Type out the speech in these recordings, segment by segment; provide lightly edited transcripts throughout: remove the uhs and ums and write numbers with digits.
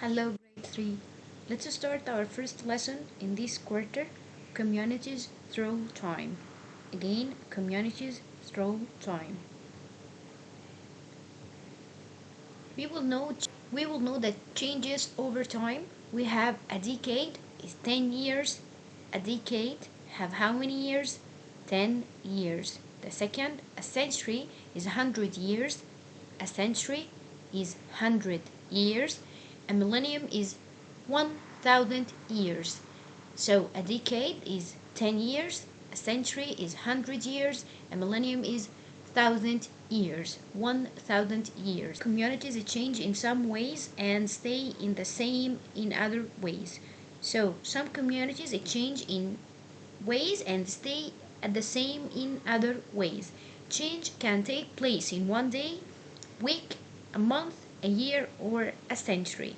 Hello, grade 3. Let's start our first lesson in this quarter, communities through time. Again, communities through time. We will know that changes over time. We have a decade is 10 years. A decade have how many years? 10 years. The second, a century is 100 years. A century is 100 years. A millennium is 1000 years. So a decade is 10 years, a century is 100 years, a millennium is 1000 years, 1000 years. Communities change in some ways and stay in the same in other ways. So some communities change in ways and stay at the same in other ways. Change can take place in one day, week, a month, a year, or a century.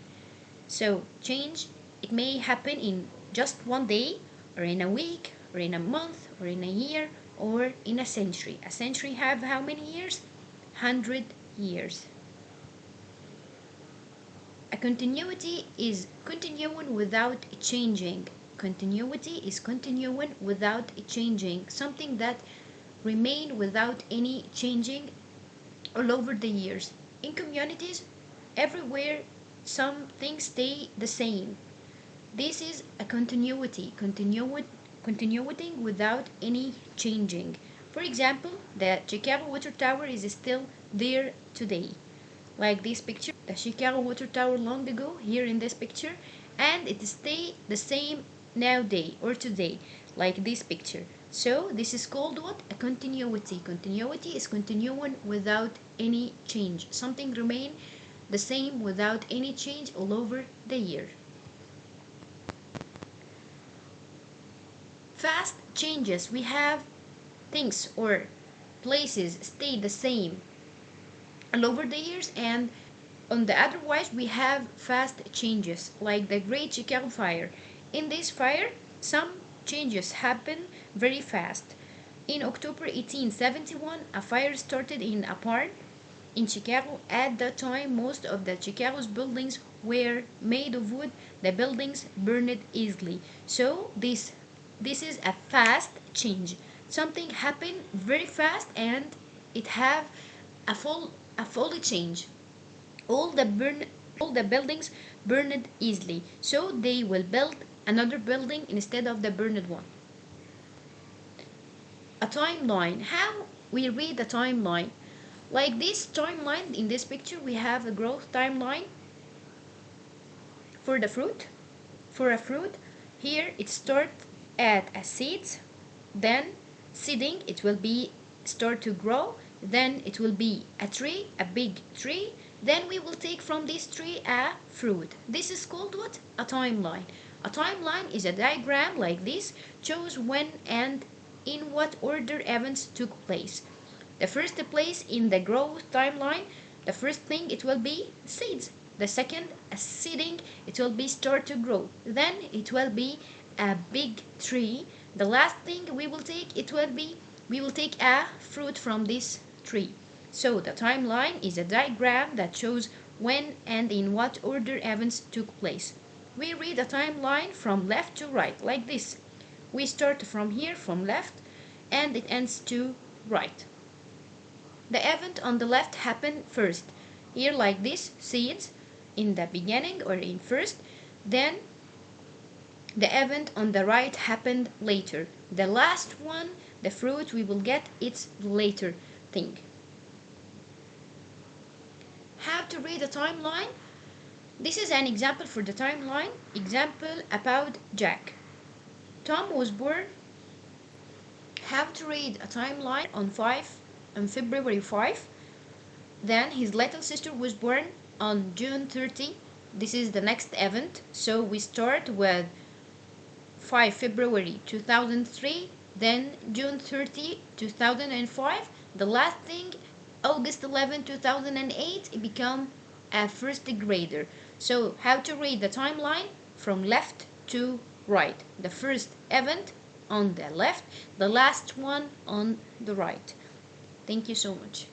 So change, it may happen in just one day, or in a week, or in a month, or in a year, or in a century. A century have how many years? 100 years. A continuity is continuing without changing. Continuity is continuing without changing. Something that remain without any changing all over the years. In communities, everywhere some things stay the same. This is a continuity, continuing without any changing. For example, the Chicago Water Tower is still there today. Like this picture, the Chicago Water Tower long ago, here in this picture, and it stay the same nowadays or today, like this picture. So this is called what? A continuity. Continuity is continuing without any change. Something remain the same without any change all over the year. Fast changes, we have things or places stay the same all over the years, and on the otherwise we have fast changes like the Great Chicago Fire. In this fire, some changes happen very fast. In October 1871, a fire started in a barn in Chicago. At that time, most of the Chicago's buildings were made of wood. The buildings burned easily. So this is a fast change. Something happened very fast and it have a fully change. All the buildings burned easily. So they will build another building instead of the burned one. A timeline. How we read a timeline? Like this timeline in this picture, we have a growth timeline for the fruit. For a fruit, here it starts at a seed, then seeding, it will be start to grow, then it will be a tree, a big tree, then we will take from this tree a fruit. This is called what? A timeline. A timeline is a diagram like this, shows when and in what order events took place. The first place in the growth timeline, the first thing it will be seeds. The second, a seeding, it will be start to grow. Then it will be a big tree. The last thing we will take, we will take a fruit from this tree. So the timeline is a diagram that shows when and in what order events took place. We read a timeline from left to right, like this. We start from here, from left, and it ends to right. The event on the left happened first. Here like this, seeds in the beginning or in first. Then the event on the right happened later. The last one, the fruit we will get, it's later thing. How to read a timeline? This is an example for the timeline. Example about Jack. Tom was born. How to read a timeline on February 5. Then his little sister was born on June 30. This is the next event. So we start with 5 February 2003, then June 30, 2005. The last thing, August 11, 2008, it become a first grader. So how to read the timeline from left to right. The first event on the left, the last one on the right. Thank you so much.